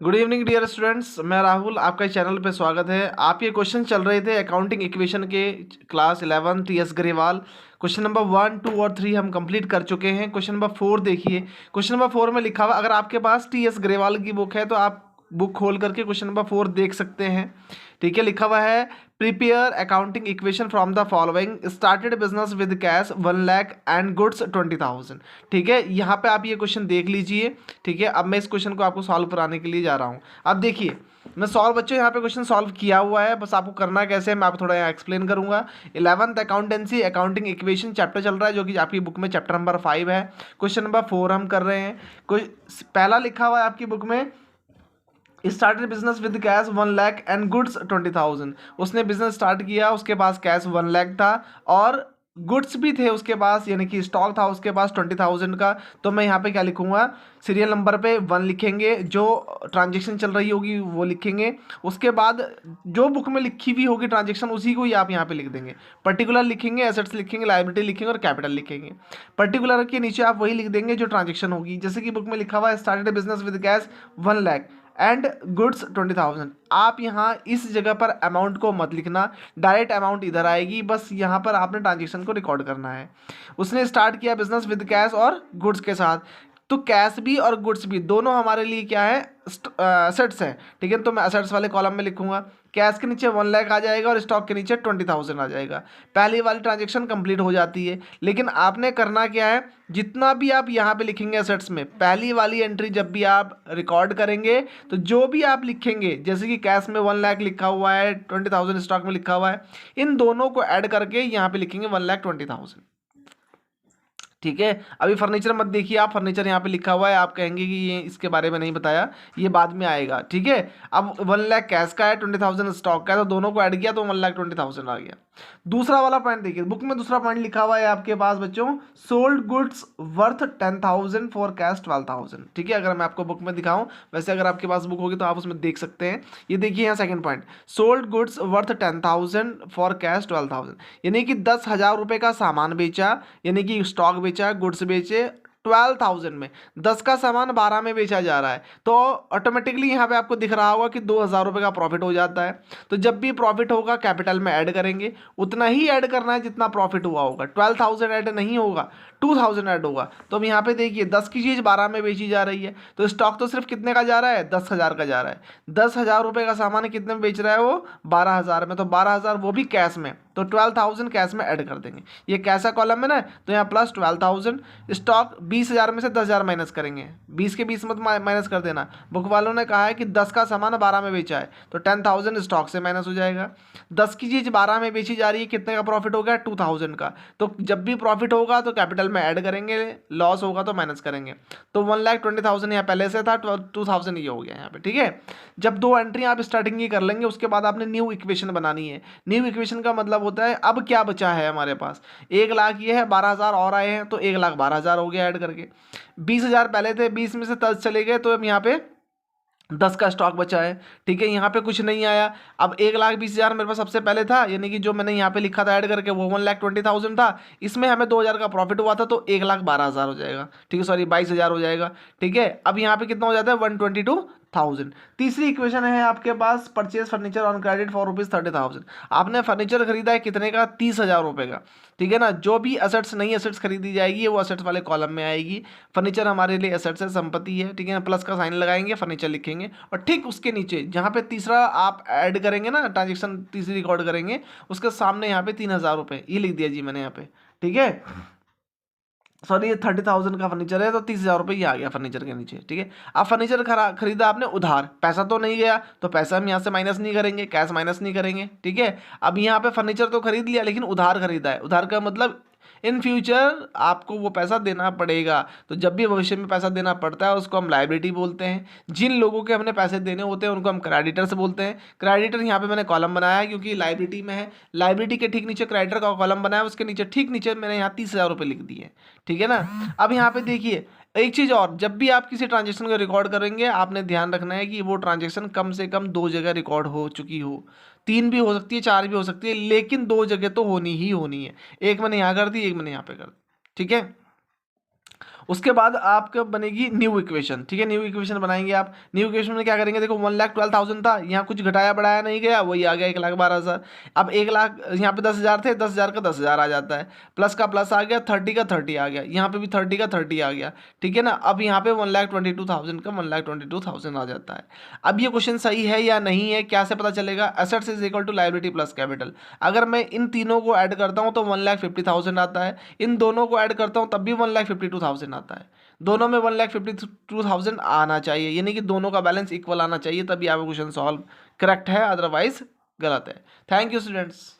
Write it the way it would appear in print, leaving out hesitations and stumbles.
Good evening dear students, मैं राहुल, आपका इस चैनल पे स्वागत है। आप ये क्वेश्चन चल रहे थे अकाउंटिंग इक्वेशन के class 11 T.S.. Grewal. Question number 1, 2 और 3 हम कंप्लीट कर चुके हैं। क्वेश्चन नंबर 4 देखिए। क्वेश्चन नंबर 4 में लिखा हुआ, अगर आपके पास टी.एस. ग्रेवाल की बुक है तो आप बुक खोल करके क्वेश्चन नंबर 4 देख सकते हैं। ठीक है, लिखा हुआ है prepare accounting equation from the following. Started business with cash 1 lakh and goods 20,000। ठीक है, यहाँ पे आप ये क्वेश्चन देख लीजिए। ठीक है, अब मैं इस क्वेश्चन को आपको सॉल्व कराने के लिए जा रहा हूँ। अब देखिए, मैं सॉल्व बच्चों यहाँ पे क्वेश्चन सॉल्व किया हुआ है, बस आपको करना कैसे है मैं आपको थोड़ा यहाँ एक्सप्लेन करूंगा। 11th accountancy accounting equation chapter चल रहा है, जो कि आपकी बुक में चैप्टर नंबर 5 है। क्वेश्चन नंबर 4 हम कर रहे हैं। पहला लिखा हुआ है आपकी बुक में, started business with cash 1 lakh and goods 20,000। उसने बिजनेस स्टार्ट किया, उसके पास कैश 1 लाख था और गुड्स भी थे उसके पास, यानी कि स्टॉक था उसके पास 20,000 का। तो मैं यहाँ पे क्या लिखूंगा, सीरियल नंबर पे 1 लिखेंगे, जो ट्रांजेक्शन चल रही होगी वो लिखेंगे। उसके बाद जो बुक में लिखी हुई होगी ट्रांजेक्शन, उसी को ही आप यहाँ पे लिख देंगे। पर्टिकुलर लिखेंगे, एसेट्स लिखेंगे, लायबिलिटी लिखेंगे और कैपिटल लिखेंगे। पर्टिकुलर के नीचे आप वही लिख देंगे जो ट्रांजेक्शन होगी। जैसे कि बुक में लिखा हुआ है started business with cash 1 lakh and goods 20,000। आप यहाँ इस जगह पर अमाउंट को मत लिखना, डायरेक्ट अमाउंट इधर आएगी, बस यहाँ पर आपने ट्रांजेक्शन को रिकॉर्ड करना है। उसने स्टार्ट किया बिजनेस विद कैश और गुड्स के साथ, तो कैश भी और गुड्स भी दोनों हमारे लिए क्या है, असेट्स हैं। ठीक है, तो मैं असेट्स वाले कॉलम में लिखूंगा। कैश के नीचे 1 लाख आ जाएगा और स्टॉक के नीचे 20,000 आ जाएगा। पहली वाली ट्रांजेक्शन कंप्लीट हो जाती है। लेकिन आपने करना क्या है, जितना भी आप यहाँ पे लिखेंगे असेट्स में, पहली वाली एंट्री जब भी आप रिकॉर्ड करेंगे तो जो भी आप लिखेंगे, जैसे कि कैश में 1 लाख लिखा हुआ है, 20,000 स्टॉक में लिखा हुआ है, इन दोनों को ऐड करके यहाँ पे लिखेंगे 1,20,000। ठीक है, अभी फर्नीचर मत देखिए आप, फर्नीचर यहाँ पे लिखा हुआ है, आप कहेंगे कि ये इसके बारे में नहीं बताया, ये बाद में आएगा। ठीक है, अब 1 लाख कैश का है, 20,000 स्टॉक का है, तो दोनों को ऐड किया तो 1,20,000 आ गया। दूसरा वाला पॉइंट देखिए, बुक में दूसरा पॉइंट लिखा हुआ है आपके पास बच्चों, sold goods worth 10,000 for cash 12,000। ठीक है, अगर मैं आपको बुक में दिखाऊं, वैसे अगर आपके पास बुक होगी तो आप उसमें देख सकते हैं। ये देखिए यहाँ second point, sold goods worth 10,000 for cash 12,000, यानी कि 10,000 रुपये का सामान बेचा, यानी कि स्टॉक बेचा, गुड्स बेचे 12,000 में, 10 का सामान 12 में बेचा जा रहा है, तो ऑटोमेटिकली यहाँ पे आपको दिख रहा होगा कि 2,000 रुपये का प्रॉफिट हो जाता है। तो जब भी प्रॉफिट होगा कैपिटल में ऐड करेंगे, उतना ही ऐड करना है जितना प्रॉफिट हुआ होगा। 12,000 ऐड नहीं होगा, 2,000 ऐड होगा। तो अब यहाँ पे देखिए 10 की चीज़ 12 में बेची जा रही है, तो स्टॉक तो सिर्फ कितने का जा रहा है, 10,000 का जा रहा है। 10,000 रुपये का सामान कितने में बेच रहा है वो, 12,000 में, तो 12,000 वो भी कैश में, तो 12,000 कैश में ऐड कर देंगे। ये कैसा कॉलम है ना, तो यहाँ प्लस 12,000, स्टॉक 20,000 में से 10,000 माइनस करेंगे, 20 के 20 मत माइनस कर देना। बुक वालों ने कहा है कि 10 का सामान 12 में बेचा है, तो 10,000 स्टॉक से माइनस हो जाएगा। 10 की चीज़ 12 में बेची जा रही है, कितने का प्रॉफिट हो गया, 2,000 का। तो जब भी प्रॉफिट होगा तो कैपिटल में ऐड करेंगे, लॉस होगा तो माइनस करेंगे। तो 1,20,000 यहाँ पहले से था, 2,000 ये हो गया यहाँ पे। ठीक है, जब दो एंट्री आप स्टार्टिंग की कर लेंगे, उसके बाद आपने न्यू इक्वेशन बनानी है। न्यू इक्वेशन का मतलब होता है अब क्या बचा है हमारे पास, 1 लाख ये है, 12,000 और आए हैं, तो 1,12,000 हो गया ऐड करके। 20,000 पहले थे, 20 में से 10 चले गए, तो अब यहाँ पे 10 का स्टॉक बचा है। ठीक है, यहाँ पे कुछ नहीं आया। अब 1,20,000 मेरे पास सबसे पहले था, यानी कि जो मैंने यहाँ पे लिखा था ऐड करके वो 1,20,000 था। इसमें हमें 2,000 का प्रॉफिट हुआ था, तो 1,12,000 हो जाएगा। ठीक है, सॉरी 22,000 हो जाएगा। ठीक है, अब यहाँ पे कितना हो जाता है, 122,000। तीसरी इक्वेशन है आपके पास, purchase furniture on credit for ₹30,000। आपने फर्नीचर खरीदा है कितने का, 30,000 रुपये का। ठीक है ना, जो भी असेट्स नई असेट्स खरीदी जाएगी वो असेट्स वाले कॉलम में आएगी। फर्नीचर हमारे लिए असेट्स है, संपत्ति है। ठीक है ना, प्लस का साइन लगाएंगे, फर्नीचर लिखेंगे, और ठीक उसके नीचे जहाँ पे तीसरा आप ऐड करेंगे ना, ट्रांजेक्शन तीसरी रिकॉर्ड करेंगे, उसके सामने यहाँ पे 3,000 रुपये ये लिख दिया जी मैंने यहाँ पे। ठीक है, सॉरी ये 30,000 का फर्नीचर है, तो 30,000 रुपये ये आ गया फर्नीचर के नीचे। ठीक है, अब फर्नीचर खरीदा आपने उधार, पैसा तो नहीं गया, तो पैसा हम यहाँ से माइनस नहीं करेंगे, कैश माइनस नहीं करेंगे। ठीक है, अब यहाँ पे फर्नीचर तो खरीद लिया, लेकिन उधार खरीदा है। उधार का मतलब इन फ्यूचर आपको वो पैसा देना पड़ेगा, तो जब भी भविष्य में पैसा देना पड़ता है उसको हम लायबिलिटी बोलते हैं। जिन लोगों के हमने पैसे देने होते हैं उनको हम क्रेडिटर्स बोलते हैं। क्रेडिटर यहाँ पे मैंने कॉलम बनाया है क्योंकि लायबिलिटी में है, लायबिलिटी के ठीक नीचे क्रेडिटर का कॉलम बनाया है, उसके नीचे ठीक नीचे मैंने यहाँ 30,000 रुपये लिख दिए। ठीक है ना, अब यहाँ पे देखिए एक चीज़ और, जब भी आप किसी ट्रांजेक्शन को रिकॉर्ड करेंगे आपने ध्यान रखना है कि वो ट्रांजेक्शन कम से कम 2 जगह रिकॉर्ड हो चुकी हो। 3 भी हो सकती है, 4 भी हो सकती है, लेकिन 2 जगह तो होनी ही होनी है। एक मैंने यहाँ कर दी, एक मैंने यहाँ पे कर दी। ठीक है, उसके बाद आपका बनेगी न्यू इक्वेशन, ठीक है। न्यू इक्वेशन बनाएंगे आप। न्यू इक्वेशन में क्या करेंगे, देखो 1,12,000 था, यहाँ कुछ घटाया बढ़ाया नहीं गया, वही आ गया 1,12,000। अब 1,00,000 यहाँ पे 10,000 थे, 10,000 का 10,000 आ जाता है, प्लस का प्लस आ गया, 30 का 30 आ गया, यहाँ पे भी 30 का 30 आ गया, ठीक है ना। अब यहाँ पे 1,22,000 का 1,22,000 आ जाता है। अब ये क्वेश्चन सही है या नहीं है, क्या से पता चलेगा, assets is equal to liability plus capital. अगर मैं इन तीनों को ऐड करता हूँ तो 1,50,000 आता है, इन दोनों को ऐड करता हूँ तब भी 1,52,000 आता है। दोनों में 1,52,000 आना चाहिए, यानी कि दोनों का बैलेंस इक्वल आना चाहिए, तभी आपका क्वेश्चन सॉल्व करेक्ट है, अदरवाइज गलत है। Thank you students.